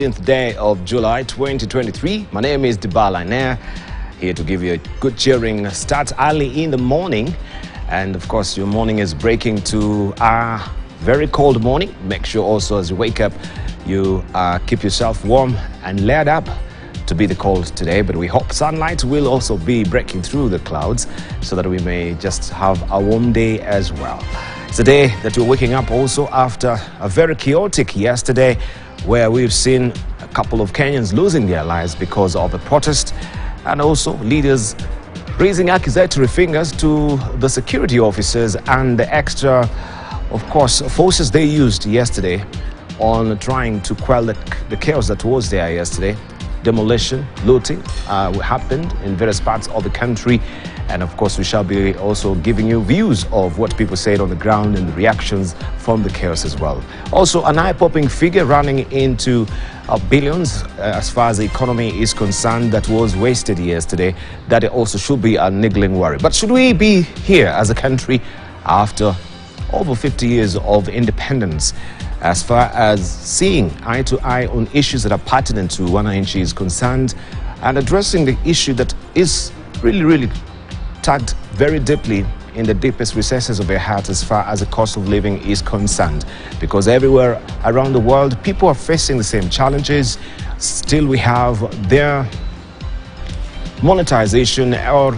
10th day of July 2023. My name is Dibala Nair, here to give you a good cheering start early in the morning. And of course, your morning is breaking to a very cold morning. Make sure also as you wake up, you keep yourself warm and layered up to be the cold today. But we hope sunlight will also be breaking through the clouds so that we may just have a warm day as well. It's a day that we're waking up also after a very chaotic yesterday, where we've seen a couple of Kenyans losing their lives because of the protest, and also leaders raising accusatory fingers to the security officers and the extra, of course, forces they used yesterday on trying to quell the chaos that was there yesterday. Demolition, looting happened in various parts of the country, and of course we shall be also giving you views of what people said on the ground and the reactions from the chaos as well. Also, an eye-popping figure running into billions as far as the economy is concerned that was wasted yesterday. That also should be a niggling worry. But should we be here as a country after over 50 years of independence, as far as seeing eye to eye on issues that are pertinent to Wananchi is concerned, and addressing the issue that is really tugged very deeply in the deepest recesses of their heart as far as the cost of living is concerned? Because everywhere around the world, people are facing the same challenges. Still, we have their monetization or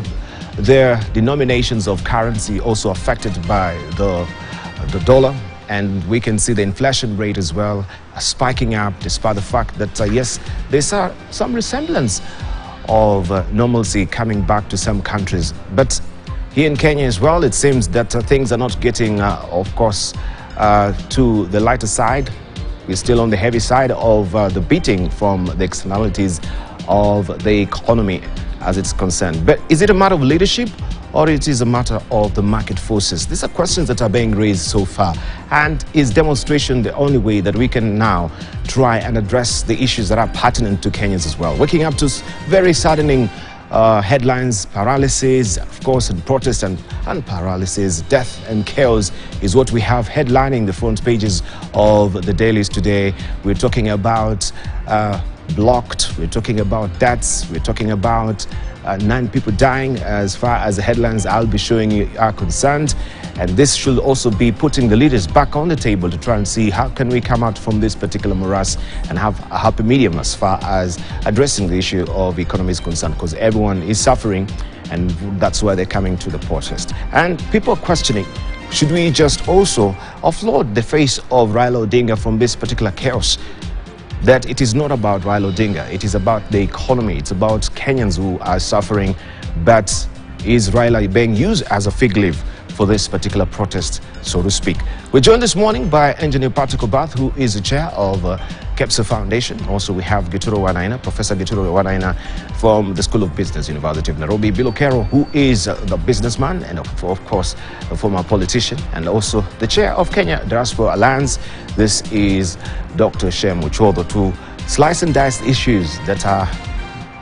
their denominations of currency also affected by the dollar. And we can see the inflation rate as well spiking up, despite the fact that, yes, there's some resemblance of normalcy coming back to some countries. But here in Kenya as well, it seems that things are not getting, of course, to the lighter side. We're still on the heavy side of the beating from the externalities of the economy as it's concerned. But is it a matter of leadership, or it is a matter of the market forces? These are questions that are being raised so far. And is demonstration the only way that we can now try and address the issues that are pertinent to Kenyans as well? Waking up to very saddening headlines, paralysis, of course, and protest and paralysis, death and chaos is what we have headlining the front pages of the dailies today. We're talking about blocked, we're talking about deaths, we're talking about 9 people dying as far as the headlines I'll be showing you are concerned. And this should also be putting the leaders back on the table to try and see how can we come out from this particular morass and have a happy medium as far as addressing the issue of economy is concerned, because everyone is suffering, and that's why they're coming to the protest. And people are questioning, should we just also offload the face of Raila Odinga from this particular chaos? That it is not about Raila Odinga, it is about the economy, it's about Kenyans who are suffering. But is Raila being used as a fig leaf for this particular protest, so to speak? We're joined this morning by Engineer Patrick Obath, who is the chair of KEPSA Foundation. Also, we have Kithure Kindiki, Professor Kithure Kindiki from the School of Business, University of Nairobi. Bilokero, who is the businessman and of course a former politician, and also the chair of Kenya Trasport Alliance. This is Dr. Shem Muchodo, to slice and dice issues that are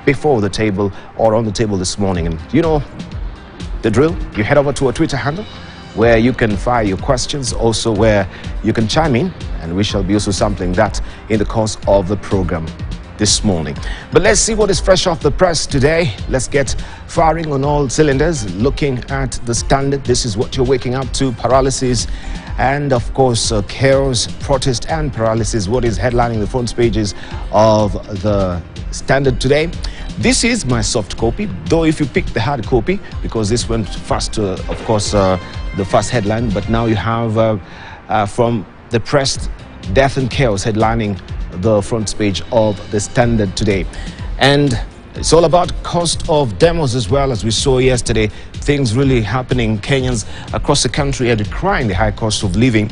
before the table or on the table this morning. And you know the drill. You head over to our Twitter handle where you can fire your questions, also where you can chime in, and we shall be also sampling that in the course of the program this morning. But let's see what is fresh off the press today. Let's get firing on all cylinders, looking at the Standard. This is what you're waking up to: paralysis and of course chaos, protest and paralysis. What is headlining the front pages of the Standard today? This is my soft copy, though if you pick the hard copy, because this went first, of course, the first headline, but now you have from the press, death and chaos headlining the front page of the Standard today. And it's all about cost of demos as well, as we saw yesterday. Things really happening. Kenyans across the country are decrying the high cost of living,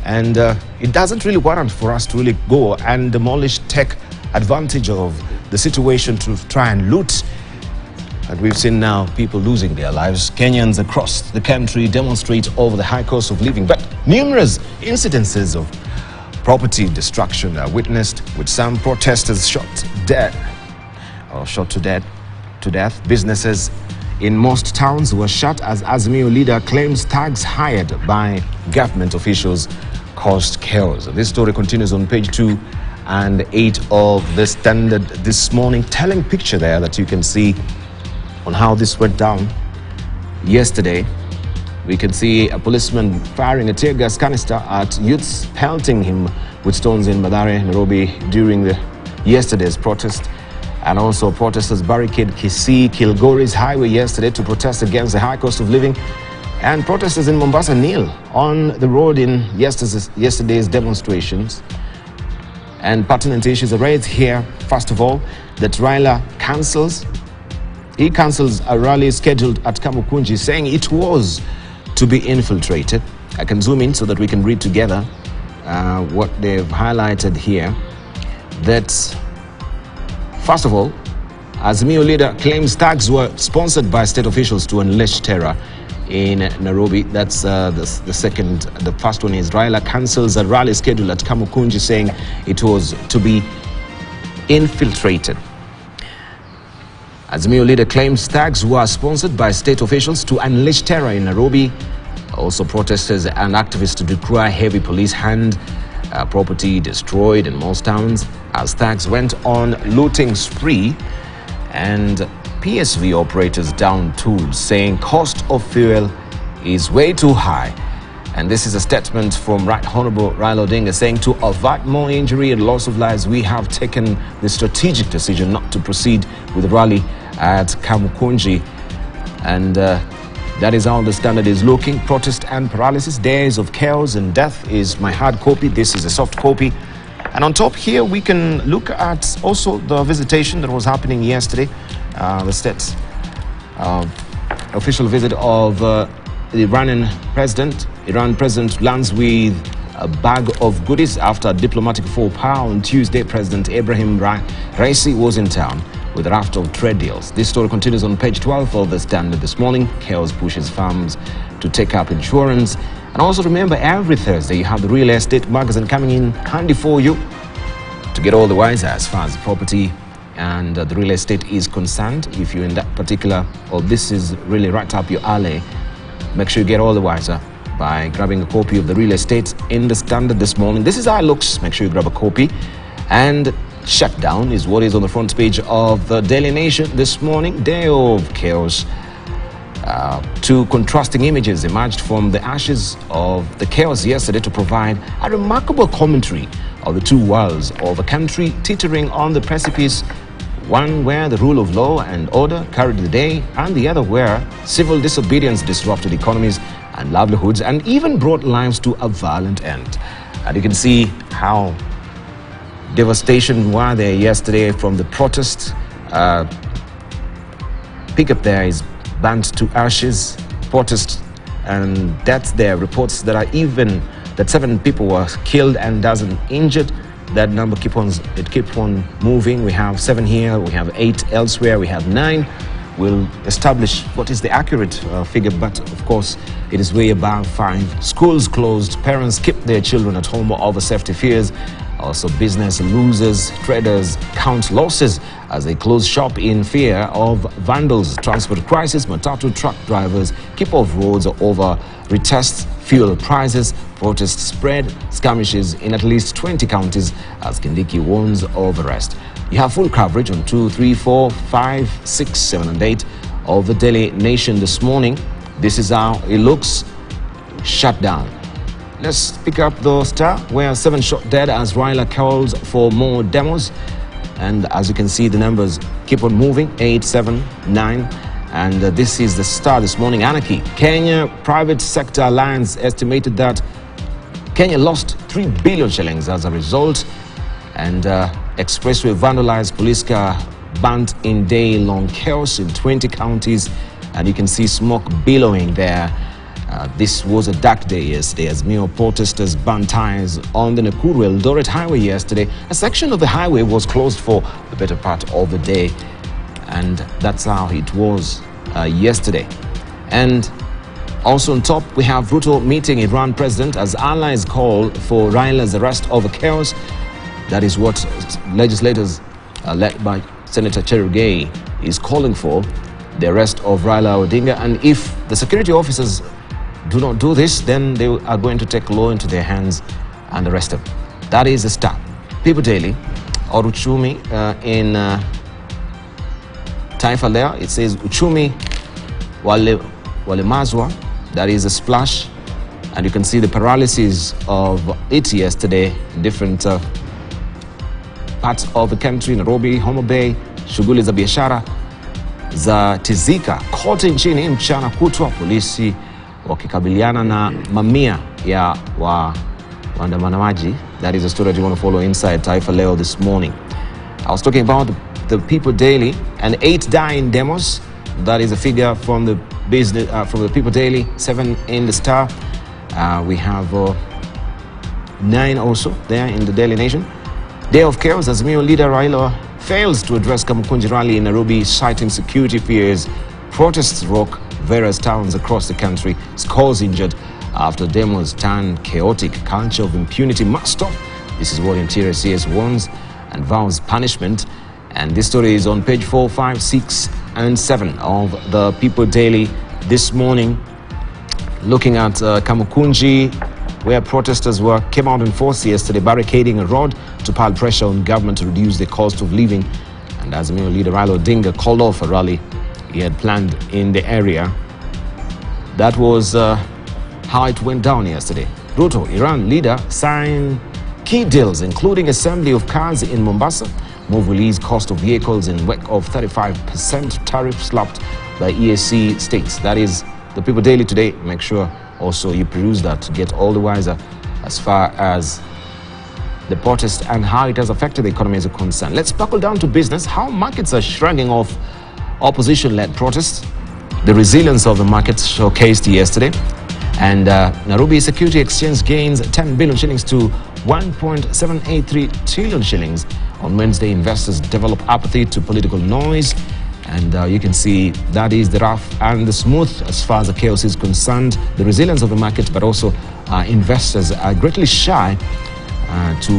and it doesn't really warrant for us to really go and demolish, take advantage of the situation to try and loot. And we've seen now people losing their lives. Kenyans across the country demonstrate over the high cost of living, but numerous incidences of property destruction are witnessed, with some protesters shot to death. Businesses in most towns were shut as Azimio leader claims tags hired by government officials caused chaos. This story continues on page 2 and 8 of the Standard this morning. Telling picture there that you can see on how this went down yesterday. We can see a policeman firing a tear gas canister at youths, pelting him with stones in Mathare, Nairobi during yesterday's protest. And also protesters barricade Kisii Kilgoris highway yesterday to protest against the high cost of living. And protesters in Mombasa kneel on the road in yesterday's demonstrations. And pertinent issues are raised here. First of all, that Raila cancels a rally scheduled at Kamukunji, saying it was to be infiltrated. I can zoom in so that we can read together what they've highlighted here. That, first of all, Azimio leader claims thugs were sponsored by state officials to unleash terror in Nairobi. That's the second. The first one is Raila cancels a rally scheduled at Kamukunji, saying it was to be infiltrated. Azimio leader claims thugs were sponsored by state officials to unleash terror in Nairobi. Also, protesters and activists decry heavy police hand, property destroyed in most towns as thugs went on looting spree. And PSV operators down tools, saying cost of fuel is way too high. And this is a statement from Right Honorable Raila Odinga, saying to avert more injury and loss of lives, we have taken the strategic decision not to proceed with the rally at Kamukunji. And that is how the Standard is looking. Protest and paralysis, days of chaos and death is my hard copy. This is a soft copy. And on top here, we can look at also the visitation that was happening yesterday. The state's official visit of the Iranian president. Iran president lands with a bag of goodies after a diplomatic faux pas on Tuesday. President Ibrahim Raisi was in town with a raft of trade deals. This story continues on page 12 of the Standard this morning. Chaos pushes firms to take up insurance. And also remember, every Thursday you have the real estate magazine coming in handy for you to get all the wiser as far as property and the real estate is concerned. If you're in that particular, or this is really right up your alley, make sure you get all the wiser by grabbing a copy of the real estate in the Standard this morning. This is how it looks. Make sure you grab a copy. And shutdown is what is on the front page of the Daily Nation this morning. Day of chaos. Two contrasting images emerged from the ashes of the chaos yesterday to provide a remarkable commentary of the two worlds of a country teetering on the precipice, one where the rule of law and order carried the day, and the other where civil disobedience disrupted economies and livelihoods and even brought lives to a violent end. And you can see how devastation were there yesterday from the protest. Pickup there is burnt to ashes. Protest and deaths there. Reports that are even that 7 people were killed and dozen injured. That number keeps on moving. We have 7 here, we have 8 elsewhere, we have 9. We'll establish what is the accurate figure, but of course it is way above 5. Schools closed, parents keep their children at home over safety fears. Also, business losers, traders count losses as they close shop in fear of vandals. Transport crisis, matatu truck drivers keep off roads over retest fuel prices. Protests spread, skirmishes in at least 20 counties as Kindiki warns of arrest. You have full coverage on 2, 3, 4, 5, 6, 7 and 8 of the Daily Nation this morning. This is how it looks. Shut down. Let's pick up the Star, where 7 shot dead as Raila calls for more demos. And as you can see, the numbers keep on moving, 8, 7, 9. And this is the Star this morning. Anarchy. Kenya Private Sector Alliance estimated that Kenya lost 3 billion shillings as a result. And expressway vandalized, police car burnt in day-long chaos in 20 counties. And you can see smoke billowing there. This was a dark day yesterday as Azimio protesters burned tires on the Nakuru-Eldoret highway yesterday. A section of the highway was closed for the better part of the day, and that's how it was yesterday. And also on top, we have Ruto meeting Iran president as allies call for Raila's arrest over chaos. That is what legislators led by Senator Cherugei is calling for, the arrest of Raila Odinga. And if the security officers do not do this, then they are going to take law into their hands and arrest him. That is the Star. People Daily or Uchumi in Taifa Leo. It says Uchumi Walemazwa. That is a splash. And you can see the paralysis of it yesterday in different parts of the country. Nairobi, Homa Bay, shughuli za biashara za tizika kote nchini mchana kutwa, polisi wakikabiliana na mamia ya waandamanaji. That is a story that you want to follow inside Taifa Leo this morning. I was talking about the People Daily and 8 die in demos. That is a figure from the business from the People Daily. 7 in the Star. We have 9 also there in the Daily Nation. Day of chaos. Azimio leader Raila fails to address Kamukunji rally in Nairobi, citing security fears. Protests rock various towns across the country. Scores injured after demos turn chaotic. Culture of impunity must stop. This is what Interior CS warns and vows punishment. And this story is on page 4, 5, 6, and 7 of the People Daily this morning. Looking at Kamukunji, where protesters came out in force yesterday, barricading a road to pile pressure on government to reduce the cost of living. And Azimio leader Raila Odinga called off a rally he had planned in the area. That was how it went down yesterday. Ruto, Iran leader, signed key deals, including assembly of cars in Mombasa, move release cost of vehicles in wake of 35% tariff slapped by EAC states. That is the People Daily today. Make sure also you peruse that to get all the wiser as far as the protest and how it has affected the economy is concerned. Let's buckle down to business. How markets are shrugging off opposition-led protests. The resilience of the markets showcased yesterday. And Nairobi Security Exchange gains 10 billion shillings to 1.783 trillion shillings. On Wednesday, investors develop apathy to political noise. And you can see that is the rough and the smooth as far as the chaos is concerned. The resilience of the market, but also investors are greatly shy to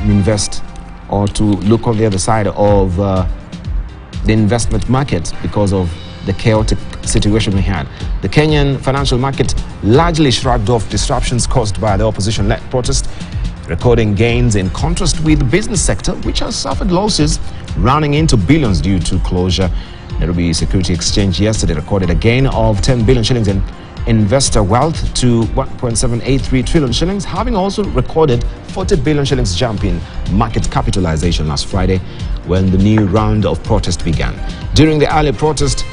invest or to look on the other side of the investment market because of the chaotic situation we had. The Kenyan financial market largely shrugged off disruptions caused by the opposition-led protest, recording gains in contrast with the business sector, which has suffered losses running into billions due to closure. Nairobi Security Exchange yesterday recorded a gain of 10 billion shillings in investor wealth to 1.783 trillion shillings, having also recorded 40 billion shillings jump in market capitalization last Friday when the new round of protest began. During the early protest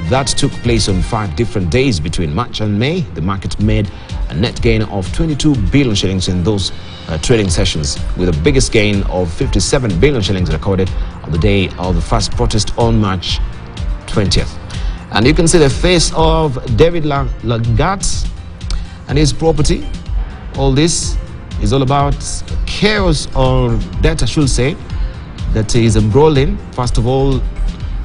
that took place on 5 different days between March and May, the market made a net gain of 22 billion shillings in those trading sessions, with the biggest gain of 57 billion shillings recorded on the day of the first protest on March 20th. And you can see the face of David Langat and his property. All this is all about chaos, or that I should say, that is embroiled in. First of all,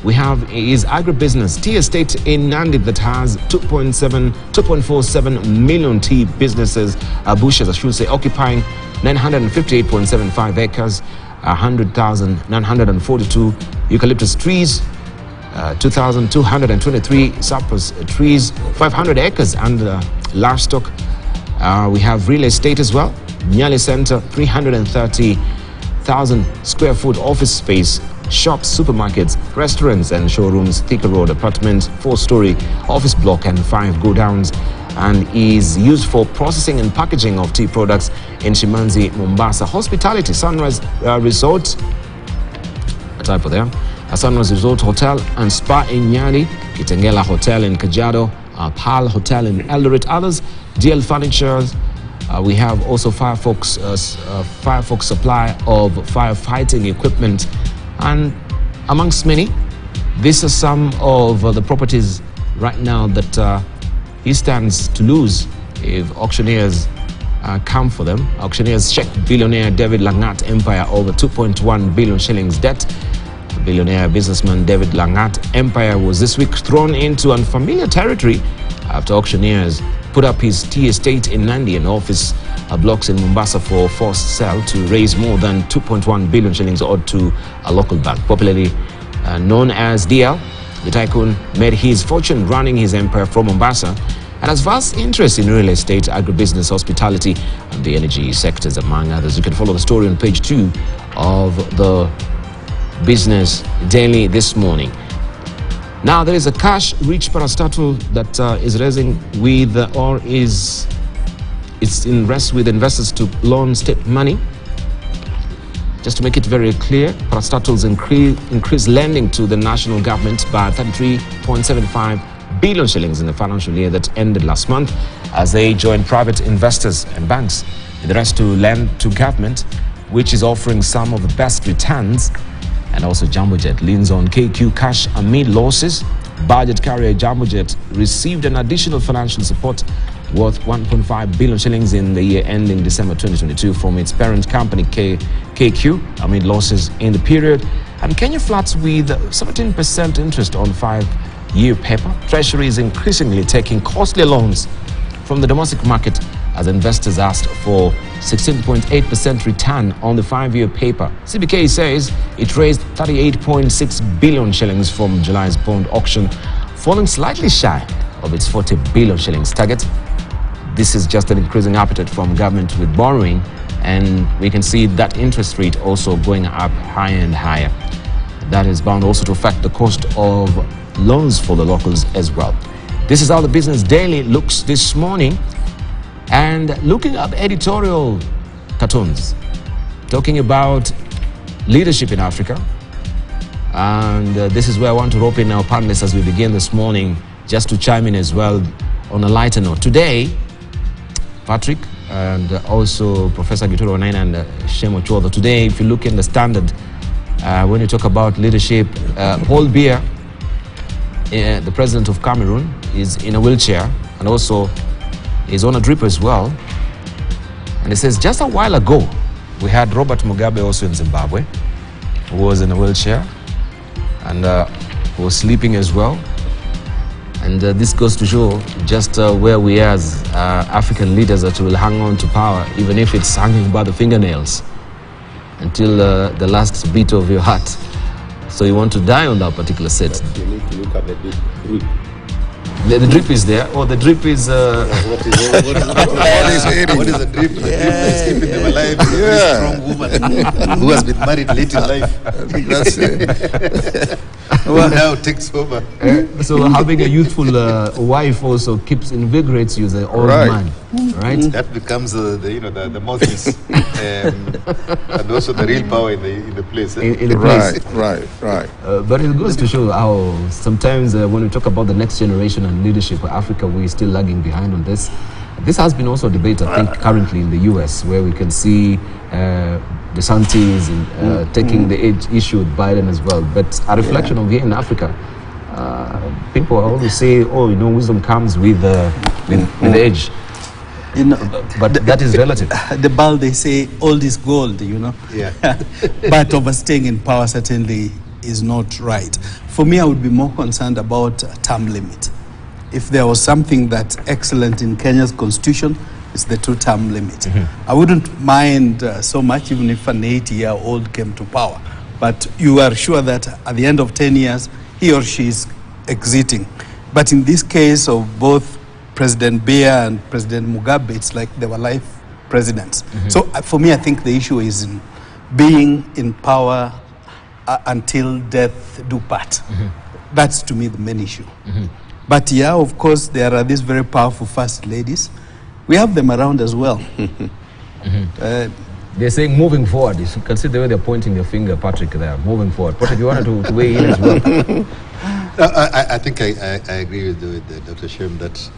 we have his agribusiness tea estate in Nandi that has 2.47 million tea businesses, bushes I should say, occupying 958.75 acres, 100,942 eucalyptus trees, 2,223 cypress trees, 500 acres under livestock. We have real estate as well. Nyali Center, 330,000 square foot office space, shops, supermarkets, restaurants and showrooms, Thika Road apartment, 4-story office block and 5 go-downs, and is used for processing and packaging of tea products in Shimanzi, Mombasa. Hospitality, Sunrise Resort, a typo there. A Sunrise Resort Hotel and Spa in Nyali, Kitengela Hotel in Kajiado, Pal Hotel in Eldoret, others, DL Furniture. We have also Firefox supply of firefighting equipment, and amongst many. These are some of the properties right now that he stands to lose if auctioneers come for them. Auctioneers check billionaire David Langat empire over 2.1 billion shillings debt. The billionaire businessman David Langat empire was this week thrown into unfamiliar territory after auctioneers put up his tea estate in Nandi and office blocks in Mombasa for forced sale to raise more than 2.1 billion shillings owed to a local bank. Popularly known as DL, the tycoon made his fortune running his empire from Mombasa and has vast interest in real estate, agribusiness, hospitality, and the energy sectors, among others. You can follow the story on page 2 of the Business Daily this morning. Now, there is a cash-rich parastatal that is raising with, it's in rest with investors to loan state money. Just to make it very clear, parastatals increase lending to the national government by 33.75 billion shillings in the financial year that ended last month, as they join private investors and banks in the rest to lend to government, which is offering some of the best returns. And also Jambojet leans on KQ cash amid losses. Budget carrier Jambojet received an additional financial support worth 1.5 billion shillings in the year ending December 2022 from its parent company KQ amid losses in the period. And Kenya flats with 17% interest on 5-year paper. Treasury is increasingly taking costly loans from the domestic market as investors asked for 16.8% return on the 5-year paper. CBK says it raised 38.6 billion shillings from July's bond auction, falling slightly shy of its 40 billion shillings target. This is just an increasing appetite from government with borrowing, and we can see that interest rate also going up higher and higher. That is bound also to affect the cost of loans for the locals as well. This is how the Business Daily looks this morning. And looking at editorial cartoons, talking about leadership in Africa. And this is where I want to rope in our panelists as we begin this morning, just to chime in as well on a lighter note. Today, Patrick and also Professor Kithure Kindiki and Shemo Chwodho. Today, if you look in the Standard, when you talk about leadership, Paul Biya, the president of Cameroon, is in a wheelchair and also is on a drip as well. And it says, just a while ago, we had Robert Mugabe also in Zimbabwe, who was in a wheelchair and who was sleeping as well. And this goes to show just where we are as African leaders, that will hang on to power, even if it's hanging by the fingernails until the last beat of your heart. So you want to die on that particular set. But you need to look at the drip. The drip is there, or the drip is... What is the drip? The drip that's keeping them alive is a very strong woman who has been married late in life. I think that's it. Who now takes over. So having a youthful wife also invigorates you as an old man, right? That becomes the mouthpiece and also the real power in the place. In the place. Right. But it goes to show how sometimes when we talk about the next generation and leadership of Africa, we're still lagging behind on this. This has been also a debate, I think, currently in the US, where we can see DeSantis taking the issue with Biden as well. But a reflection of here in Africa, people always say, wisdom comes with age. But that is relative. The Bible, they say, old is gold, Yeah. But overstaying in power certainly is not right. For me, I would be more concerned about term limit. If there was something that's excellent in Kenya's constitution, it's the 2-term limit. I wouldn't mind so much even if an 80-year-old came to power. But you are sure that at the end of 10 years, he or she is exiting. But in this case of both President Biya and President Mugabe, it's like they were life presidents. So for me, I think the issue is in being in power until death do part. That's to me the main issue. But yeah, of course, there are these very powerful first ladies. We have them around as well. They're saying moving forward. You can see the way they're pointing their finger, Patrick, there, moving forward. Patrick, you wanted to weigh in as well? I think I agree with Dr. Shem that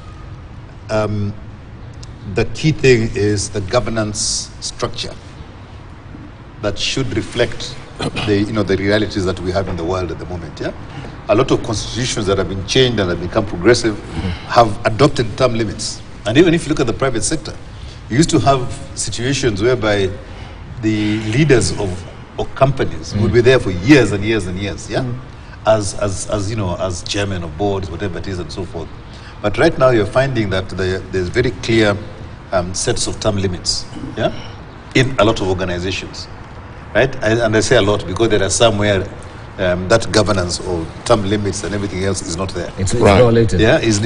the key thing is the governance structure that should reflect the realities that we have in the world at the moment. Yeah, a lot of constitutions that have been changed and have become progressive have adopted term limits. And even if you look at the private sector, you used to have situations whereby the leaders of companies would be there for years and years and years. Yeah, as chairman of boards, whatever it is, and so forth. But right now, you're finding that there's very clear sets of term limits. Yeah, in a lot of organizations. Right? And I say a lot because there are some where that governance or term limits and everything else is not there. It's violated. Yeah, it's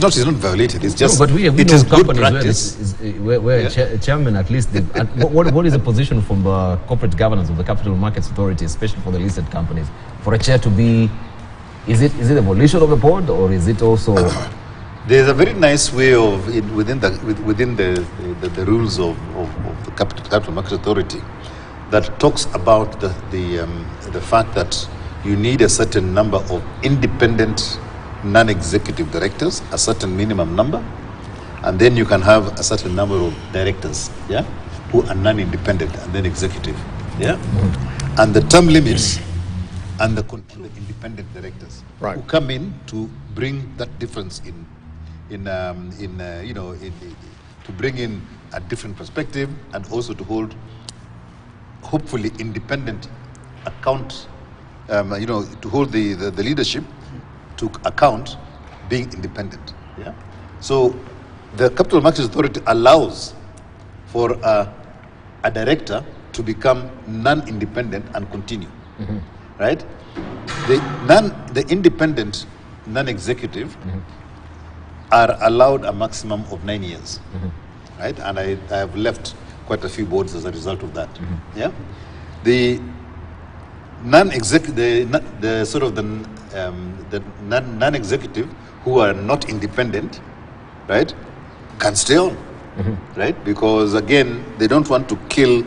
not violated. It's just, no, but we it know is good companies practice. where chairman, at least, what is the position from the corporate governance of the Capital Markets Authority, especially for the listed companies, for a chair to be, is it a volition of the board, or is it also... There's a very nice way of, within the rules of the Capital Markets Authority, that talks about the fact that you need a certain number of independent non-executive directors, a certain minimum number, and then you can have a certain number of directors, yeah, who are non-independent and then executive, yeah, and the term limits and the independent directors who come in to bring that difference to bring in a different perspective and also to hold hopefully independent account, to hold the leadership to account being independent. Yeah. So the Capital Markets Authority allows for a director to become non-independent and continue. Right? The independent non-executive are allowed a maximum of 9 years. Right? And I have left quite a few boards as a result of that. Yeah. The non-executive, the non-executive who are not independent, right, can stay on, right? Because again, they don't want to kill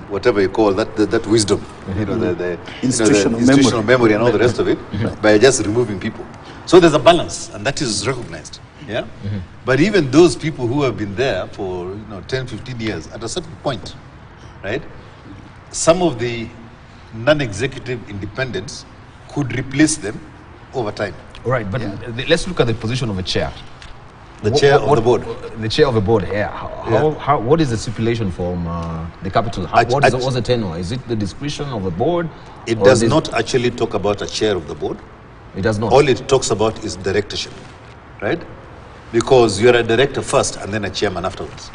whatever you call that wisdom, the institutional memory and all the rest of it, by just removing people. So there's a balance, and that is recognized. Yeah. But even those people who have been there for 10, 15 years, at a certain point, right, some of the non-executive independents could replace them over time. Right, but let's look at the position of a chair. The chair of the board. The chair of the board, what is the stipulation from the capital? What's the tenure? Is it the discretion of the board? It does not actually talk about a chair of the board. It does not. All it talks about is directorship, right? Because you're a director first and then a chairman afterwards.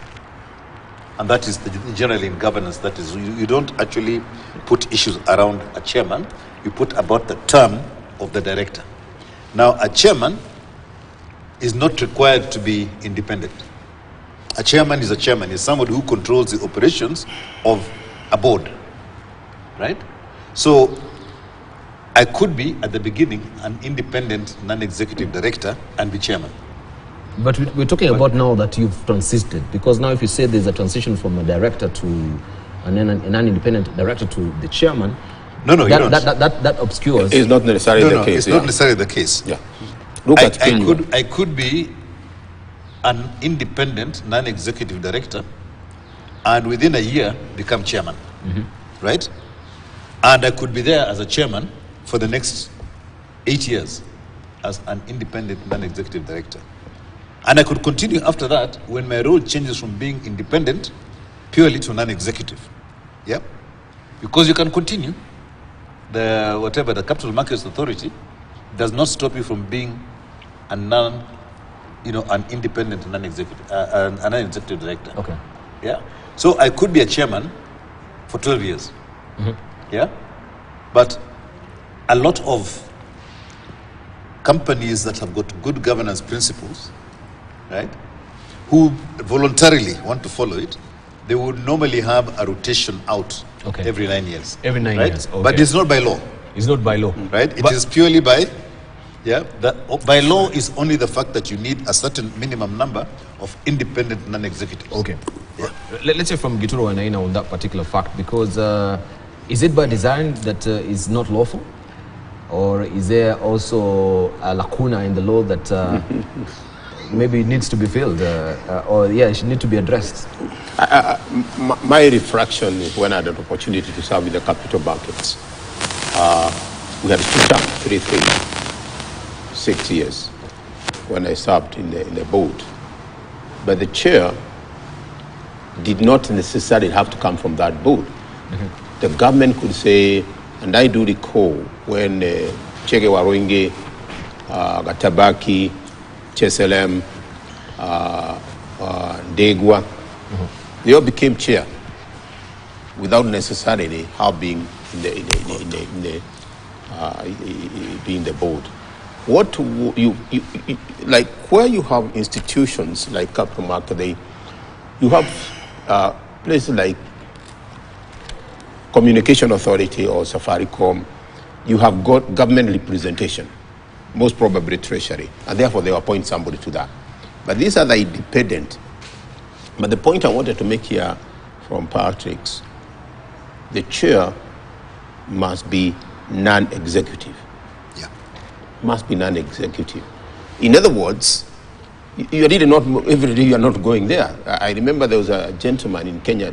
And that is generally in governance, that is, you don't actually put issues around a chairman, you put about the term of the director. Now, a chairman is not required to be independent. A chairman is a chairman, is somebody who controls the operations of a board, right? So, I could be, at the beginning, an independent non-executive director and be chairman. But we're talking about now that you've transited, because now if you say there's a transition from a director to an independent director to the chairman, that obscures. It's not necessarily the case. It's not necessarily the case. Yeah. I could be an independent non-executive director and within a year become chairman, right? And I could be there as a chairman for the next 8 years as an independent non-executive director. And I could continue after that when my role changes from being independent purely to non-executive. Yeah? Because you can continue. The Capital Markets Authority does not stop you from being an independent non-executive, an non-executive director. Okay. Yeah? So I could be a chairman for 12 years. Yeah? But a lot of companies that have got good governance principles, right, who voluntarily want to follow it, they would normally have a rotation out every 9 years. Every 9 years, okay. But it's not by law. It's not by law. Right? It is purely by, by law is only the fact that you need a certain minimum number of independent non-executives. Okay. Yeah. Let's say from Kithure and Aina on that particular fact, because is it by design that is not lawful? Or is there also a lacuna in the law that maybe it needs to be filled, it should need to be addressed? My reflection when I had an opportunity to serve with the capital markets, we had a two-term, 6 years when I served in the board. But the chair did not necessarily have to come from that board. The government could say, and I do recall when Chege Waroinge, Gatabaki, Cheselem, Degwa, they all became chair without necessarily having be in the board. What you like where you have institutions like capital market, you have places like Communication Authority or Safaricom. You have got government representation, most probably Treasury, and therefore they appoint somebody to that. But these are the independent. But the point I wanted to make here from Patrick's, the chair must be non-executive. Yeah. Must be non-executive. In other words, you really not, every day you are not going there. I remember there was a gentleman in Kenya,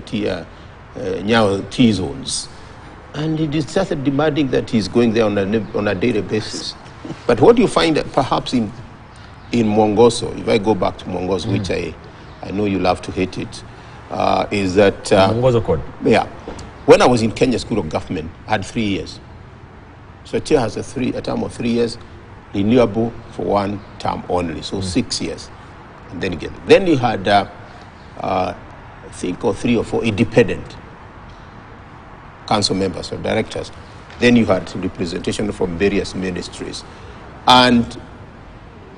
Nyao T-zones, and he started demanding that he's going there on a daily basis. But what you find that perhaps in Mongoso, if I go back to Mongoso, which I know you love to hate it, is that... Mongoso Code. Yeah. When I was in Kenya School of Government, I had 3 years. So a chair has a term of 3 years, renewable for 1 term only, so 6 years. And then again. Then you had, I think, 3 or 4 independent council members or directors. Then you had representation from various ministries. And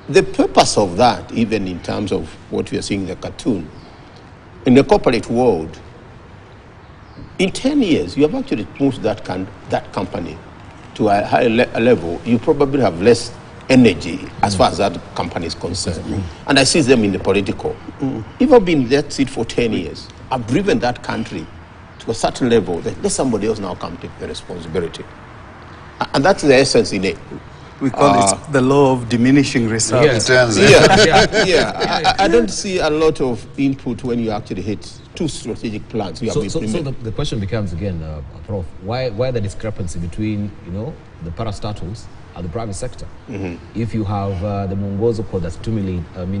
the purpose of that, even in terms of what we are seeing in the cartoon, in the corporate world, in 10 years, you have actually moved that company to a higher level. You probably have less energy as far as that company is concerned. And I see them in the political. If I've been in that seat for 10 years, I've driven that country to a certain level that let somebody else now come take the responsibility. And that's the essence in it. We call it the law of diminishing returns. I don't see a lot of input when you actually hit 2 strategic plans. So the question becomes again, Prof, why the discrepancy between the parastatals and the private sector? If you have the Mongoso Code that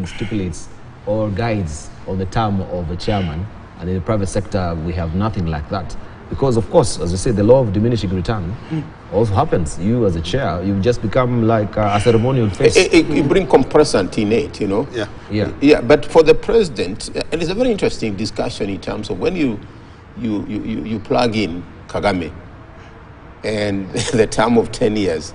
stipulates or guides on the term of the chairman, and in the private sector we have nothing like that. Because, of course, as I said, the law of diminishing return also happens. You, as a chair, you just become like a ceremonial face. You bring compressant in it, Yeah, but for the president, and it's a very interesting discussion in terms of when you plug in Kagame and the term of 10 years,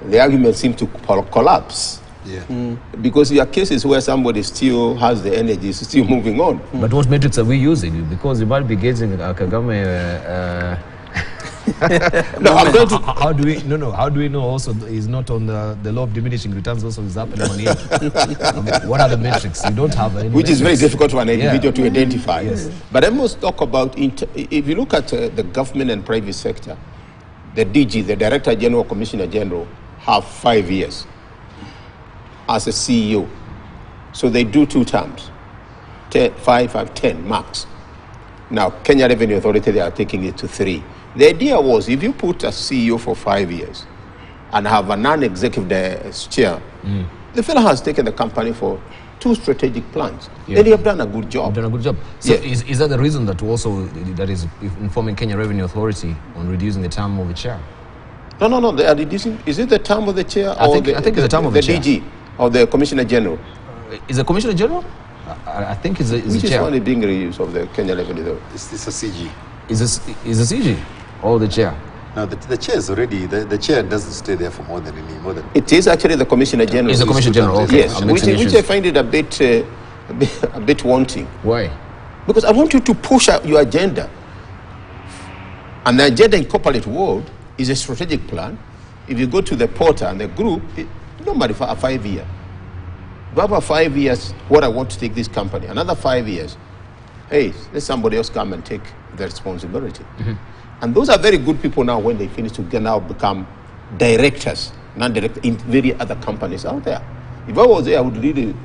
the argument seems to collapse. Yeah. Because there are cases where somebody still has the energy, is still moving on. But what metrics are we using? Because you might be getting Kagame. No, I'm going to. How do we? No. How do we know? Also, is not on the law of diminishing returns. Also, is happening on here. What are the metrics? You don't have any. Which metrics. is very difficult for an individual to identify. Yes. But I must talk about if you look at the government and private sector, the DG, the Director General, Commissioner General, have 5 years as a CEO. So they do 2 terms, 10 max. Now, Kenya Revenue Authority, they are taking it to 3. The idea was if you put a CEO for 5 years and have a non-executive chair, the fellow has taken the company for 2 strategic plans. Then you have done a good job. You've done a good job. So is that the reason that also that is informing Kenya Revenue Authority on reducing the term of the chair? No, they are reducing. Is it the term of the chair I think it's the term of the chair. DG or the Commissioner General? Is the Commissioner General? I think it's the chair. Which one is being reused of the Kenya Revenue Authority? It's a CG. Is the CG or the chair? No, the chair is already, the chair doesn't stay there for more than. It is actually the Commissioner General. It's the Commissioner General, okay. Yes, which I find it a bit wanting. Why? Because I want you to push out your agenda. And the agenda in corporate world is a strategic plan. If you go to the portal and the group, normally for a 5 year. About 5 years, what I want to take this company. Another 5 years, hey, let somebody else come and take the responsibility. And those are very good people now when they finish to now become directors, non-director in very other companies out there. If I was there, I would really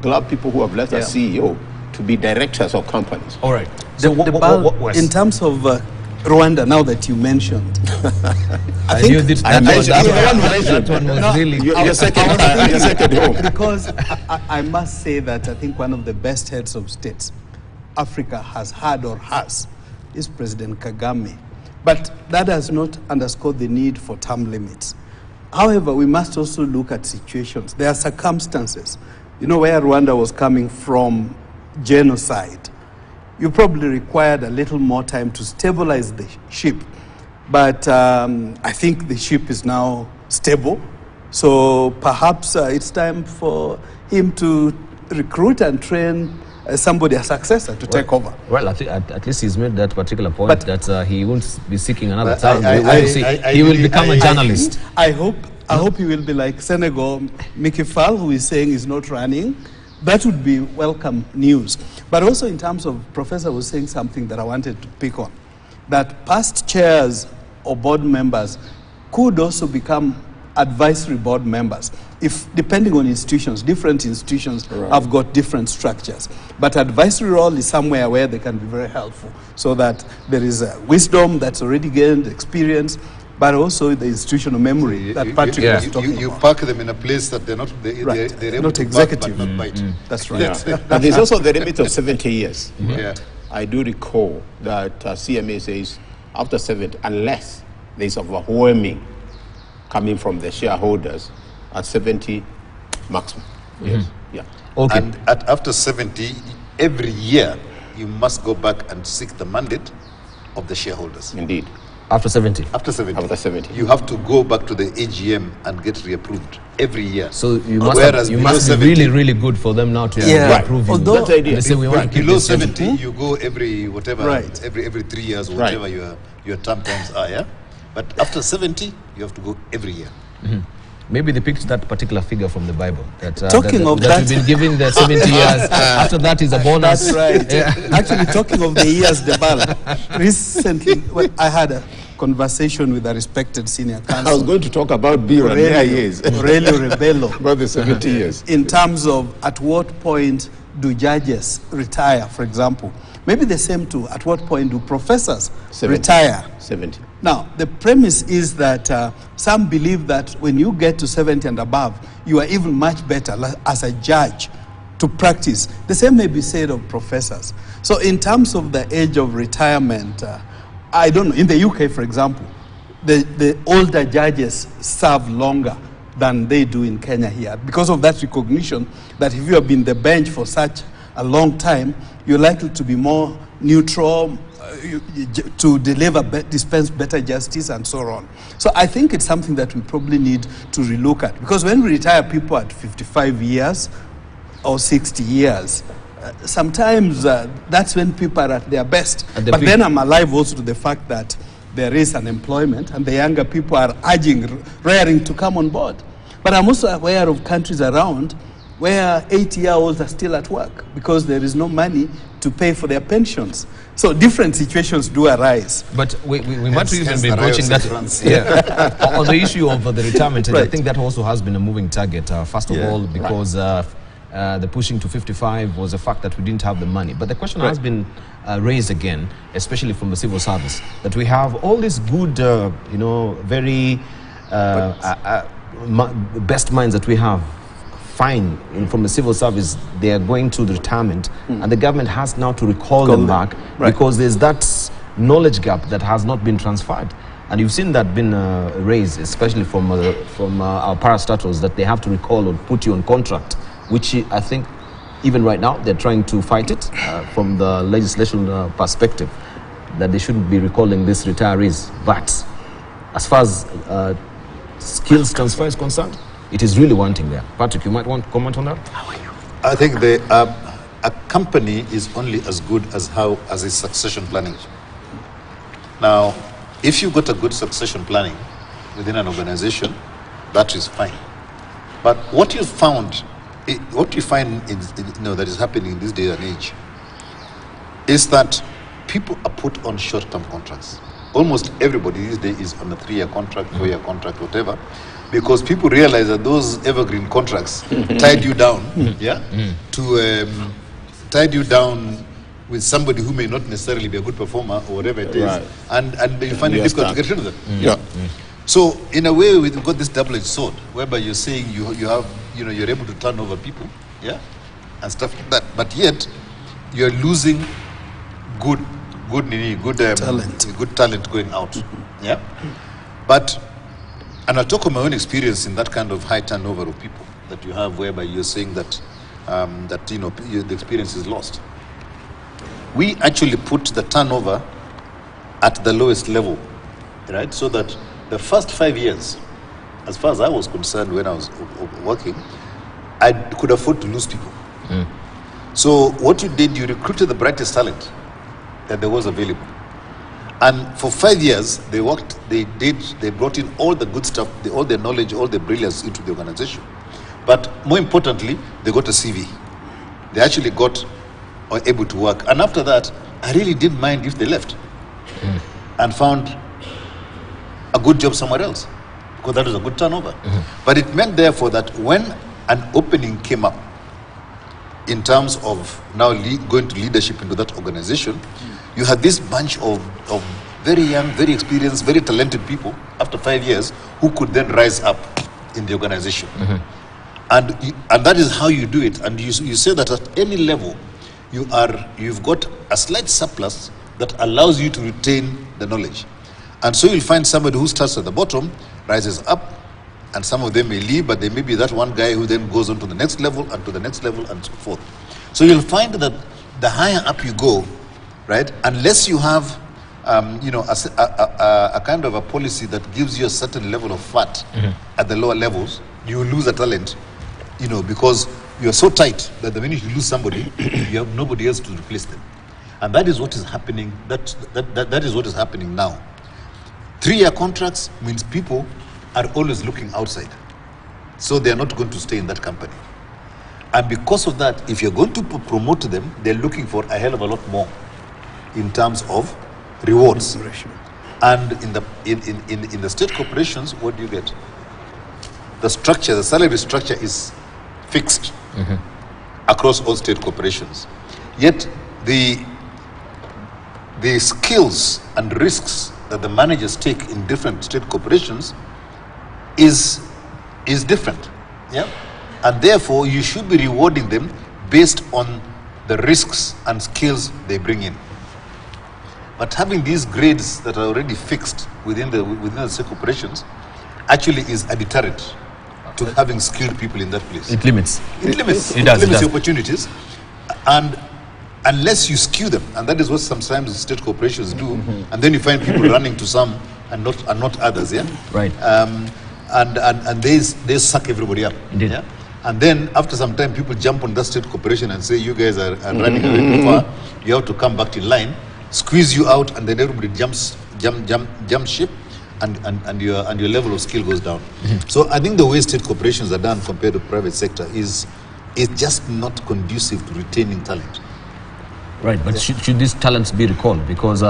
glad people who have left as CEO to be directors of companies. All right. So what in terms of Rwanda, now that you mentioned, I knew that one was really your second home. Because I must say that I think one of the best heads of states Africa has had or has is President Kagame. But that does not underscore the need for term limits. However, we must also look at situations. There are circumstances, where Rwanda was coming from genocide. You probably required a little more time to stabilize the ship But I think the ship is now stable. So perhaps it's time for him to recruit and train somebody, a successor, to take over. Well, I think at least he's made that particular point, But that he won't be seeking another term. I He will really- become a journalist. I hope he will be like Senegal, Mickey Fall, who is saying he's not running. That would be welcome news. But also in terms of, Professor was saying something that I wanted to pick on, that past chairs or board members could also become advisory board members. If, depending on institutions, different institutions have got different structures. But advisory role is somewhere where they can be very helpful, so that there is wisdom that's already gained, experience, but also the institutional memory that Patrick was talking you about. park them in a place that they're not, they're able Not to executive. park, but not bite. That's right. And there's also the limit of 70 years. Yeah. I do recall that CMA says after 70, unless there's overwhelming coming from the shareholders, at 70 maximum. Yes. Yeah. Okay. And after 70, every year, you must go back and seek the mandate of the shareholders. Indeed. After 70. After 70. After 70. You have to go back to the AGM and get reapproved every year. So you must, Whereas you below must be 70 really, really good for them now to Yeah. approve you. Although- That's the idea. They say we want to keep Below this 70, you go every whatever, Right. every 3 years or Right. whatever your term times are, yeah? But after 70, you have to go every year. Maybe they picked that particular figure from the Bible. That, Talking of that that- we've been given the 70 years. After that is a bonus. That's right. Actually, talking of the years, Debal, recently I had a conversation with a respected senior I was counsel, going to talk about beer and their years. Aurelio Rebello, About the 70 years. in terms of at what point do judges retire, for example. Maybe the same too, at what point do professors 70. retire? 70. Now, the premise is that some believe that when you get to 70 and above, you are even much better as a judge to practice. The same may be said of professors. So in terms of the age of retirement, I don't know, in the UK, for example, the older judges serve longer than they do in Kenya here, because of that recognition that if you have been the bench for such a long time, you're likely to be more neutral, to dispense better justice and so on. So I think it's something that we probably need to relook at, because when we retire people at 55 years or 60 years, sometimes that's when people are at their best. At the But peak. then I'm alive also to the fact that there is unemployment and the younger people are raring to come on board. But I'm also aware of countries around where 80-year-olds are still at work because there is no money to pay for their pensions. So different situations do arise. But we might even hence be the broaching riots that. in France. Yeah. On the issue of the retirement, I Right. think that also has been a moving target. First of Yeah. all, because the pushing to 55 was a fact that we didn't have the money. But the question has been raised again, especially from the civil service, that we have all these good, very best minds that we have. Fine, from the civil service, they are going to the retirement, and the government has now to recall them back because there's that knowledge gap that has not been transferred. And you've seen that been raised, especially from our parastatals, that they have to recall or put you on contract, which I think even right now they're trying to fight it from the legislation perspective, that they shouldn't be recalling these retirees. But as far as skills transfer is concerned, it is really wanting there. Patrick, you might want to comment on that? I think a company is only as good as its succession planning. Now, if you've got a good succession planning within an organization, that is fine. But what you find that is happening in this day and age is that people are put on short-term contracts. Almost everybody these days is on a 3-year contract, 4-year contract, whatever, because people realize that those evergreen contracts tied you down, tied you down with somebody who may not necessarily be a good performer or whatever it is, Right. and you find it difficult to get rid of them. Yeah. So in a way, we've got this double-edged sword, whereby you're saying you're able to turn over people, and stuff like that, but yet you're losing good talent going out, But, and I'll talk of my own experience in that kind of high turnover of people that you have, whereby you're saying that the experience is lost. We actually put the turnover at the lowest level right? So that the first 5 years, as far as I was concerned when I was working, I could afford to lose people. So what you did, you recruited the brightest talent that there was available. And for 5 years, they worked, they brought in all the good stuff, all their knowledge, all their brilliance into the organization. But more importantly, they got a CV. They actually were able to work. And after that, I really didn't mind if they left and found a good job somewhere else, because that was a good turnover. But it meant therefore that when an opening came up in terms of now going to leadership into that organization, you had this bunch of very young, very experienced, very talented people after 5 years who could then rise up in the organization. And that is how you do it. And you say that at any level, you've got a slight surplus that allows you to retain the knowledge. And so you'll find somebody who starts at the bottom, rises up, and some of them may leave, but there may be that one guy who then goes on to the next level and to the next level and so forth. So you'll find that the higher up you go, right, unless you have a kind of a policy that gives you a certain level of fat at the lower levels, you lose a talent, because you're so tight that the minute you lose somebody, you have nobody else to replace them. And that is what is happening. That is what is happening now. 3-year contracts means people are always looking outside. So they are not going to stay in that company. And because of that, if you're going to promote them, they're looking for a hell of a lot more in terms of rewards. And in the state corporations, what do you get? The structure, the salary structure is fixed across all state corporations. Yet the skills and risks that the managers take in different state corporations is different. Yeah? And therefore, you should be rewarding them based on the risks and skills they bring in. But having these grades that are already fixed within the state corporations actually is a deterrent to having skilled people in that place. It limits. It limits the opportunities. And unless you skew them, and that is what sometimes state corporations do, and then you find people running to some and not others, yeah? Right. And they suck everybody up. Indeed. Yeah? And then after some time, people jump on that state corporation and say, you guys are running away too far, you have to come back in line, squeeze you out, and then everybody jumps ship, and your level of skill goes down. So I think the way state corporations are done compared to private sector is just not conducive to retaining talent. Right, but should these talents be recalled? Because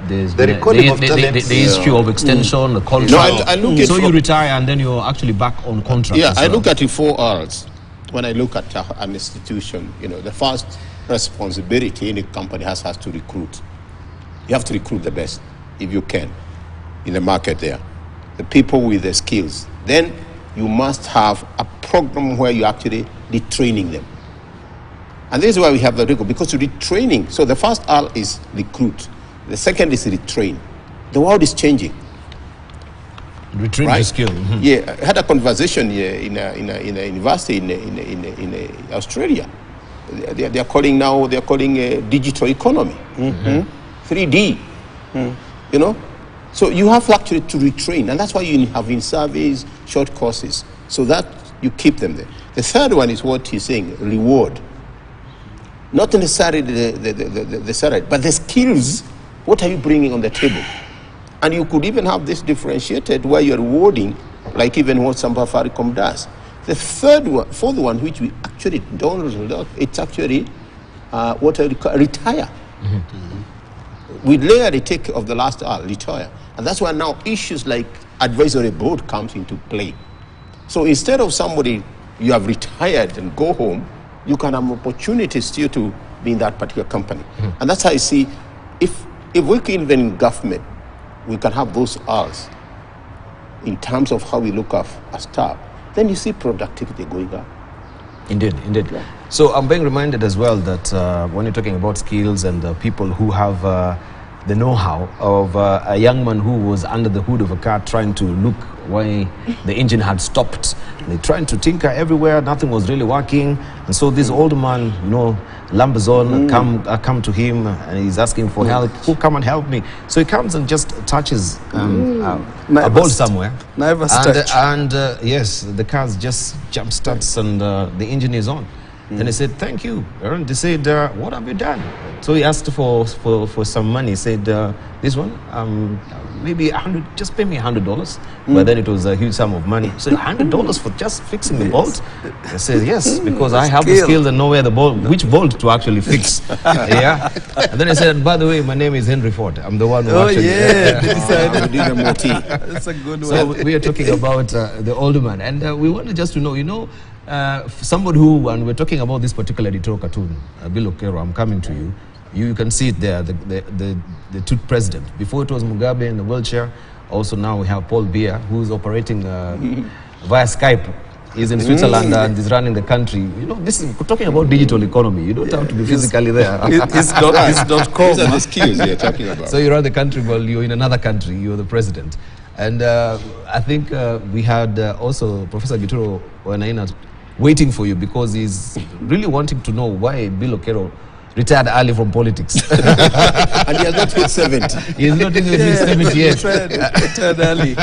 there's the recalling of talents, the issue of extension, the contract. No, I look at you retire and then you're actually back on contract. Yeah, I look at the 4 R's. When I look at an institution, the first responsibility any company has to recruit. You have to recruit the best, if you can, in the market there. The people with the skills. Then you must have a program where you actually retraining them. And this is why we have the record, because retraining. So the first R is recruit. The second is retrain. The world is changing. Retrain the skill. Yeah, I had a conversation here in a university in Australia. They are calling digital economy, 3D. So you have actually to retrain, and that's why you have in surveys, short courses, so that you keep them there. The third one is what he's saying: reward. Not necessarily the salary, but the skills. What are you bringing on the table? And you could even have this differentiated where you're rewarding, like even what Safaricom does. The fourth one, which we actually don't result, it's actually what I call retire. We later take of the last R, retire. And that's why now issues like advisory board comes into play. So instead of somebody, you have retired and go home, you can have opportunities still to be in that particular company. And that's how I see, if we can even in government, we can have those R's in terms of how we look at staff, then you see productivity going up. Indeed. Yeah. So I'm being reminded as well that when you're talking about skills and people who have the know-how of a young man who was under the hood of a car trying to look why the engine had stopped. They tried to tinker everywhere, nothing was really working. And so this old man, you know, lumbers on, come to him, and he's asking for help. Who come and help me? So he comes and just touches a bolt somewhere. And yes, the car just jump starts and the engine is on. Then he said, thank you. And they said, what have you done? So he asked for some money. He said, this one, maybe 100, just pay me $100. But then it was a huge sum of money. So $100 for just fixing the bolt? I said, yes, because I have the skill and know where the bolt, which bolt to actually fix. Yeah. And then I said, by the way, my name is Henry Ford. I'm the one who actually... That's a good one. So we are talking about the older man. And we wanted just to know, you know, somebody who, and we're talking about this particular editorial cartoon, Bill Okero, I'm coming to you. You can see it there, the two president. Before it was Mugabe in the wheelchair. Also now we have Paul Biya, who is operating via Skype. He's in Switzerland and is running the country. You know, this is we're talking about digital economy. You don't have to be physically there. It's .com. These are the skills you're talking about. So you run the country while you're in another country. You're the president. And I think we had also Professor Kithure Kindiki waiting for you because he's really wanting to know why Bill Okero retired early from politics. And he has not hit 70. He has not even hit 70 yet. Retired early.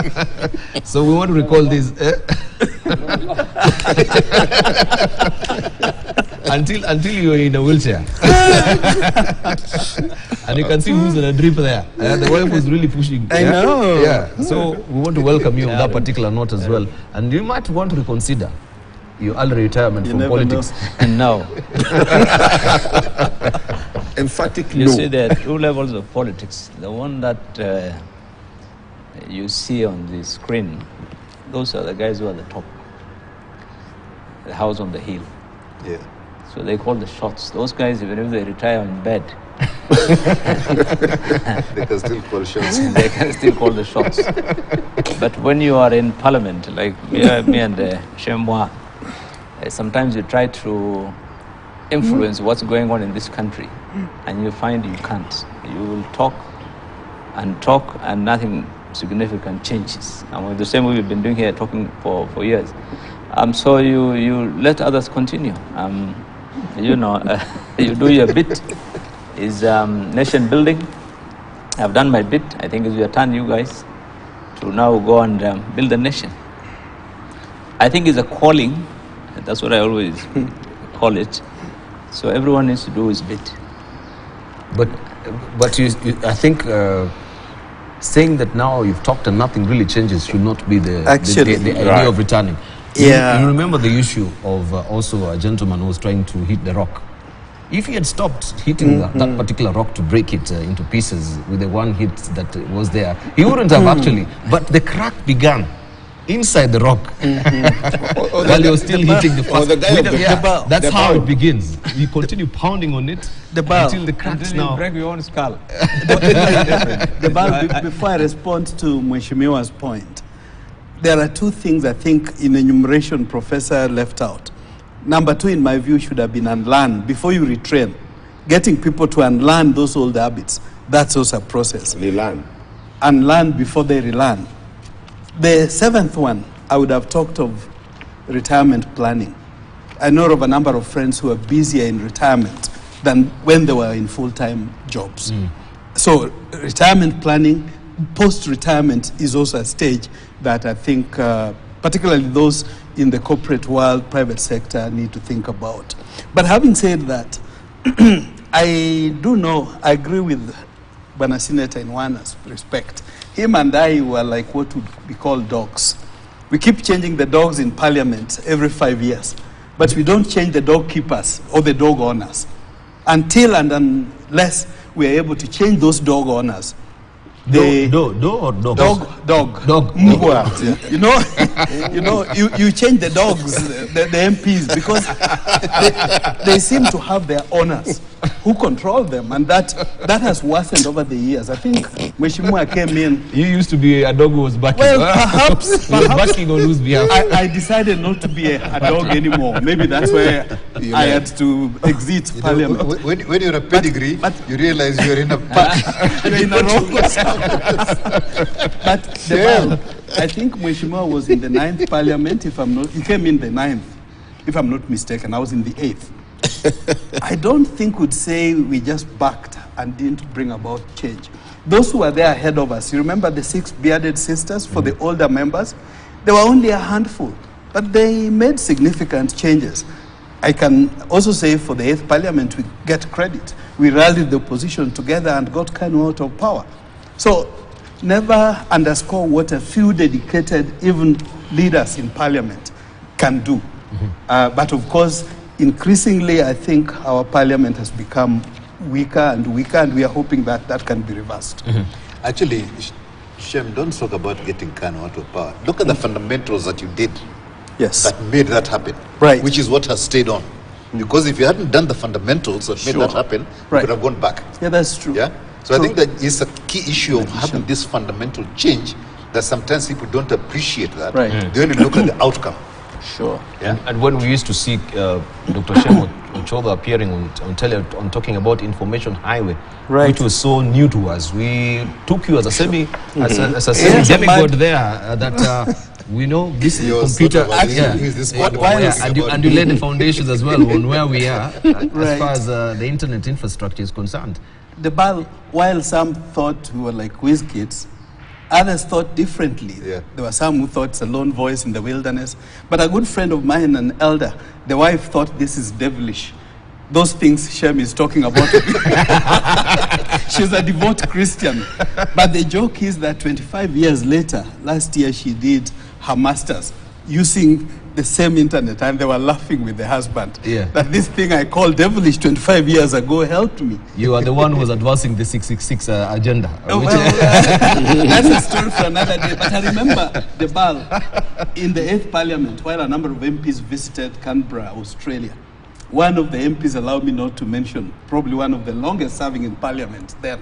So we want to recall this. Until you're in a wheelchair. And you can see who's in a drip there. The wife was really pushing. I know. Yeah. So we want to welcome you on that particular note as well. And you might want to reconsider your early retirement from politics. And no. Emphatic You no. see, there are two levels of politics. The one that you see on the screen, those are the guys who are at the top. The house on the hill. Yeah. So they call the shots. Those guys, even if they retire in bed, They can still call shots. they can still call the shots. But when you are in parliament, like me and Shemwa, sometimes you try to influence what's going on in this country, and you find you can't. You will talk, and nothing significant changes. And with the same way we've been doing here, talking for years. So you let others continue. You know, you do your bit. Is nation building. I've done my bit. I think it's your turn, you guys, to now go and build a nation. I think it's a calling. That's what I always call it. So everyone needs to do his bit. But you I think saying that now you've talked and nothing really changes should not be the idea of returning. Yeah. You remember the issue of also a gentleman who was trying to hit the rock. If he had stopped hitting that particular rock to break it into pieces with the one hit that was there, he wouldn't have actually. But the crack began inside the rock while he was still hitting the first. That's how it begins. You continue pounding on it until the cracks now. Break your own skull. Before I respond to Mheshimiwa's point, there are two things I think in enumeration Professor left out. Number two, in my view, should have been unlearned before you retrain. Getting people to unlearn those old habits, that's also a process. Relearn. Unlearn before they relearn. The seventh one, I would have talked of retirement planning. I know of a number of friends who are busier in retirement than when they were in full-time jobs. So retirement planning, post-retirement is also a stage that I think particularly those in the corporate world, private sector need to think about. But having said that, I agree with Bwana Senator in one respect. Him and I were like what would be called dogs. We keep changing the dogs in parliament every 5 years, but we don't change the dog keepers or the dog owners until and unless we are able to change those dog owners. Dog or dog? Dog. Mbwa. You change the dogs, the MPs, because they seem to have their owners who control them, and that has worsened over the years. I think Mheshimiwa came in. You used to be a dog who was barking. Well, perhaps barking on whose behalf? I decided not to be a dog anymore. Maybe that's where I had to exit parliament. When you're a pedigree, you realize you're in a you're in a wrong. But I think Mheshimiwa was in the 9th Parliament, he came in the 9th, if I'm not mistaken. I was in the 8th. I don't think we'd say we just backed and didn't bring about change. Those who were there ahead of us, you remember the 6 bearded sisters for the older members? There were only a handful, but they made significant changes. I can also say for the 8th Parliament, we get credit. We rallied the opposition together and got Kanu out of power. So never underscore what a few dedicated, even leaders in Parliament can do. But of course, increasingly, I think our Parliament has become weaker, and we are hoping that that can be reversed. Actually, Shem, don't talk about getting Kanu out of power. Look at the fundamentals that you did. Yes. That made that happen. Right. Which is what has stayed on. Because if you hadn't done the fundamentals that made that happen, you could have gone back. Yeah, that's true. Yeah. So I think that is a key issue of having this fundamental change, that sometimes people don't appreciate that. Right. They only look at the outcome. Sure. Yeah. And when we used to see Dr. Shem Ochoda appearing on tele on talking about information highway, which was so new to us, we took you as a semi demigod there. That we know this is computer. And you laid the foundations as well on where we are as far as the internet infrastructure is concerned. While some thought we were like whiz kids, others thought differently. Yeah. There were some who thought it's a lone voice in the wilderness. But a good friend of mine, an elder, the wife thought this is devilish. Those things Shem is talking about. She's a devout Christian. But the joke is that 25 years later, last year she did her master's using the same internet, and they were laughing with the husband. Yeah. That this thing I called devilish 25 years ago helped me. You are the one who was advancing the 666 agenda. That's a story for another day. But I remember the ball in the 8th Parliament, while a number of MPs visited Canberra, Australia. One of the MPs allowed me not to mention, probably one of the longest serving in Parliament then.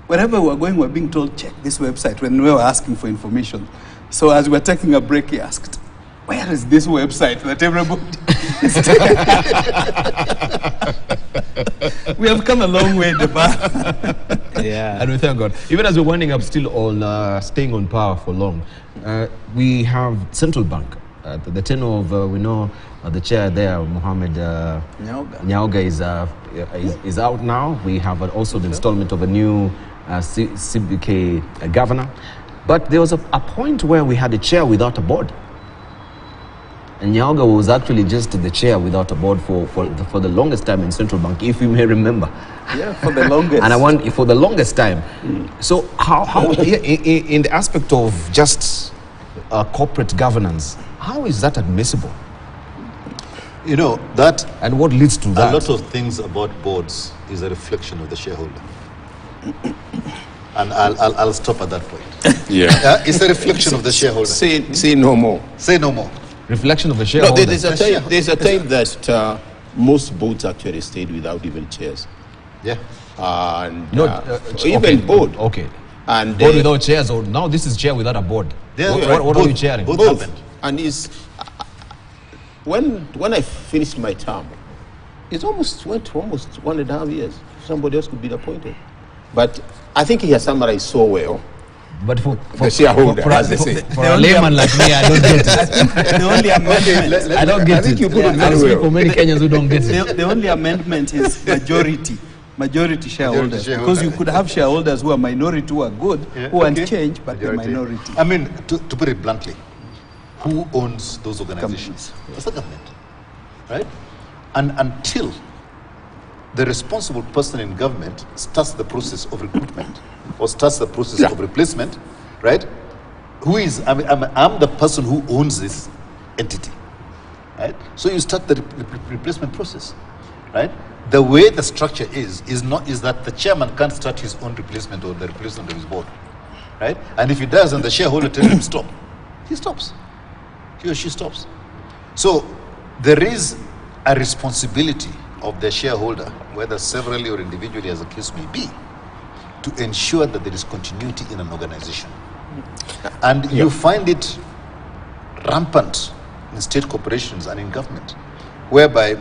Wherever we were going, we were being told, check this website, when we were asking for information. So as we were taking a break, he asked, where is this website that everybody is We have come a long way, Deba. Yeah. And we thank God. Even as we're winding up still on staying on power for long, we have Central Bank. The tenure of, we know the chair there, Mohamed Nyauga, is out now. We have also the installment of a new CBK governor. But there was a point where we had a chair without a board. And Nyauga was actually just the chair without a board for the longest time in Central Bank, if you may remember. Yeah, for the longest. And for the longest time. So how in the aspect of just corporate governance, how is that admissible? You know, that... And what leads to that? A lot of things about boards is a reflection of the shareholder. And I'll stop at that point. Yeah. It's a reflection of the shareholder. Say no more. Say no more. Reflection of the shareholder. No, there's a time that most boards actually stayed without even chairs. Yeah. And even board. Okay. And board without chairs, or now this is chair without a board. What are you chairing? Both happened. And when I finished my term, it went to almost 1.5 years. Somebody else could be appointed. But I think he has summarized so well. But for the shareholder, as they say. For a layman like me, I don't get it. The only amendment, I don't get it. I think you put it I very speak well. for many Kenyans who don't get it. The only amendment is majority shareholders. Because you could have shareholders who are minority, who are good, who want change, but they're minority. I mean, to put it bluntly, who owns those organizations? That's the government, right? And until the responsible person in government starts the process of recruitment or starts the process of replacement, right? Who is, I'm the person who owns this entity, right? So you start the replacement process, right? The way the structure is that the chairman can't start his own replacement or the replacement of his board, right? And if he does and the shareholder tells him stop, he stops. He or she stops. So there is a responsibility of the shareholder, whether severally or individually as the case may be, to ensure that there is continuity in an organization. And you find it rampant in state corporations and in government, whereby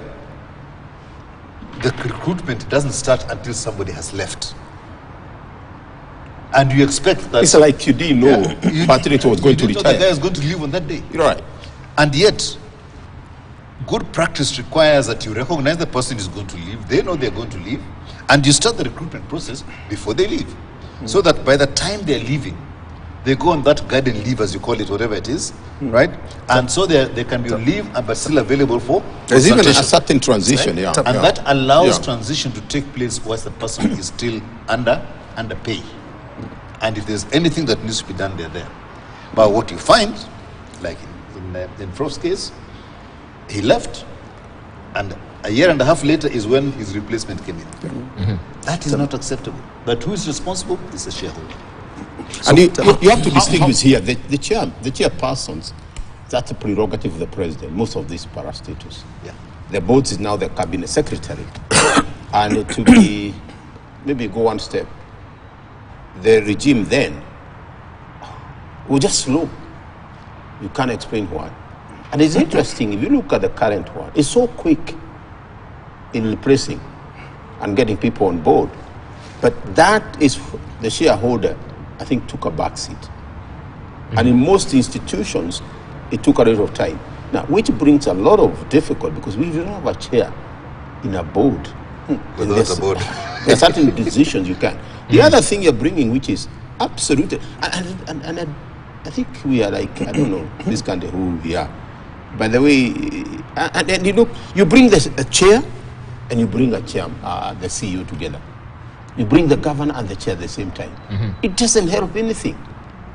the recruitment doesn't start until somebody has left. And you expect that... It's like you didn't know Patrick was going to retire. The guy is going to leave on that day. You're right. And yet, good practice requires that you recognize the person is going to leave. They know they're going to leave. And you start the recruitment process before they leave. So that by the time they're leaving, they go on that garden leave, as you call it, whatever it is, right? And so they can be on leave, but still available for there's even a certain transition, right? And that allows transition to take place whilst the person is still under pay. And if there's anything that needs to be done, they're there. But what you find, like in Frost's case, he left, and a year and a half later is when his replacement came in. That is not acceptable. But who is responsible? It's the shareholder. And you have to distinguish here the chairpersons. That's a prerogative of the president. Most of these parastatals. Yeah. The board is now the cabinet secretary, and to be maybe go one step. The regime then was just slow. You can't explain why. And it's interesting if you look at the current one. It's so quick in replacing and getting people on board, but that is the shareholder. I think took a back seat. And in most institutions, it took a lot of time. Now, which brings a lot of difficulty because we don't have a chair in a board. Without a board. There are certain decisions you can. The other thing you're bringing, which is absolute, and I think we are like, I don't know, this country who we are. By the way, and you know, you bring a chair and you bring the CEO together. You bring the governor and the chair at the same time. It doesn't help anything.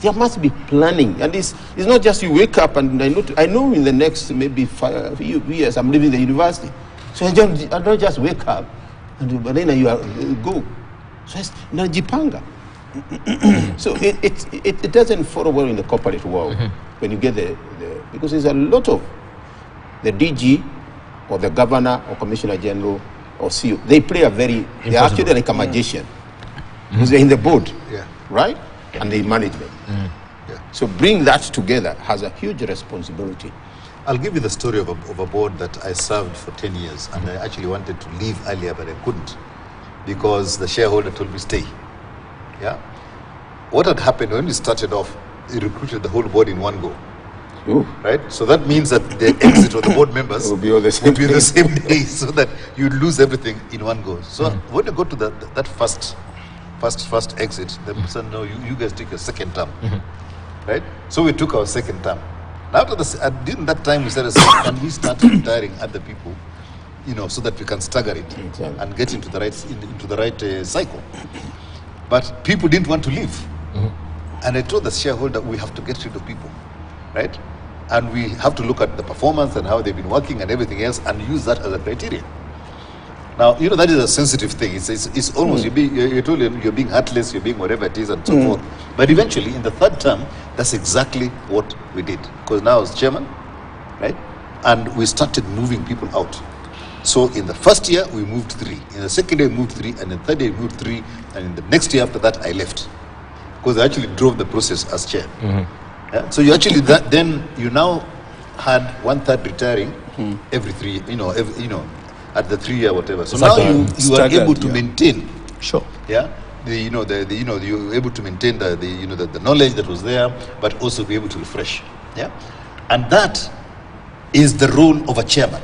There must be planning, and it's not just you wake up and I know in the next maybe 5 years I'm leaving the university, so I don't just wake up and then you go. So it's najipanga. So it doesn't follow well in the corporate world when you get because there's a lot of the DG or the governor or commissioner general or CEO, they play they're actually like a magician. Because they're in the board, right? And the management. So bring that together has a huge responsibility. I'll give you the story of a board that I served for 10 years, and I actually wanted to leave earlier, but I couldn't because the shareholder told me stay. Yeah. What had happened when we started off, he recruited the whole board in one go. Ooh. Right? So that means that the exit of the board members will be on the same day, so that you lose everything in one go. So when you go to that first exit, the person, no, you guys take your second term. Right? So we took our second term. Now during that time we said, can we start retiring other people, so that we can stagger it and get into the right cycle. But people didn't want to leave. And I told the shareholder, we have to get rid of people, right? And we have to look at the performance and how they've been working and everything else and use that as a criteria. Now, that is a sensitive thing. It's almost, you're told you're being heartless, you're being whatever it is and so forth. But eventually, in the third term, that's exactly what we did. Because now I was chairman, right? And we started moving people out. So in the first year, we moved 3. In the second year, we moved 3. And in the third year, we moved 3. And in the next year after that, I left. Because I actually drove the process as chair. Yeah? So you actually, then you now had 1/3 retiring every 3, at the 3-year whatever. So now you are able to maintain. Sure. Yeah. You were able to maintain the knowledge that was there, but also be able to refresh. Yeah. And that is the role of a chairman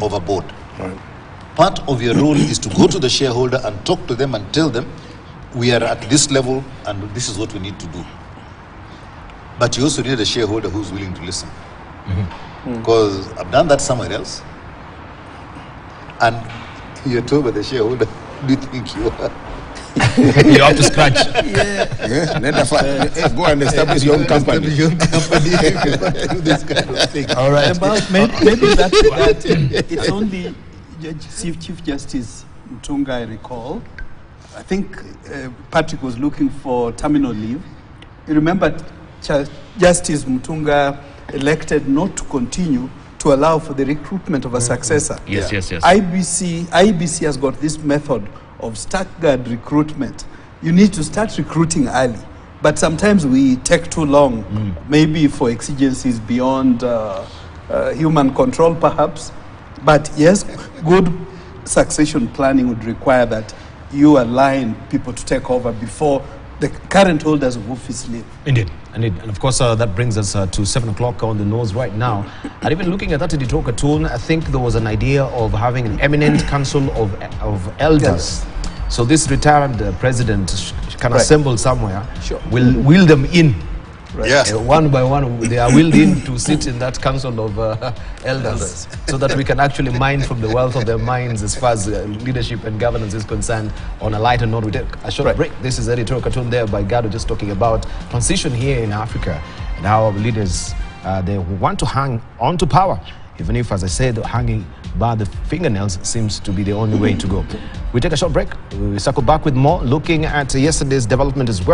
of a board. Right. Part of your role is to go to the shareholder and talk to them and tell them, we are at this level and this is what we need to do. But you also need a shareholder who's willing to listen. Because I've done that somewhere else. And you're told by the shareholder, do you think you are? You have to scratch. Go and establish your own company. Do this kind of thing. All right. Maybe that's that. It's only Chief Justice Mutunga, I recall. I think Patrick was looking for terminal leave. You remember Justice Mutunga elected not to continue to allow for the recruitment of a successor. Yes. IBC has got this method of staggered recruitment. You need to start recruiting early, but sometimes we take too long, maybe for exigencies beyond human control perhaps. But yes, good succession planning would require that you align people to take over before the current holders of office live. Indeed. And of course, that brings us to 7 o'clock on the nose right now. And even looking at that editorial cartoon, I think there was an idea of having an eminent council of elders. Yes. So this retired president can assemble somewhere, Sure. will wheel them in. Yes. One by one, they are willed in to sit in that council of elders, so that we can actually mine from the wealth of their minds as far as leadership and governance is concerned. On a lighter note, we take a short break. This is editorial cartoon there by Gado, just talking about transition here in Africa and how our leaders, they want to hang on to power, even if, as I said, hanging by the fingernails seems to be the only way to go. We take a short break. We circle back with more, looking at yesterday's development as well.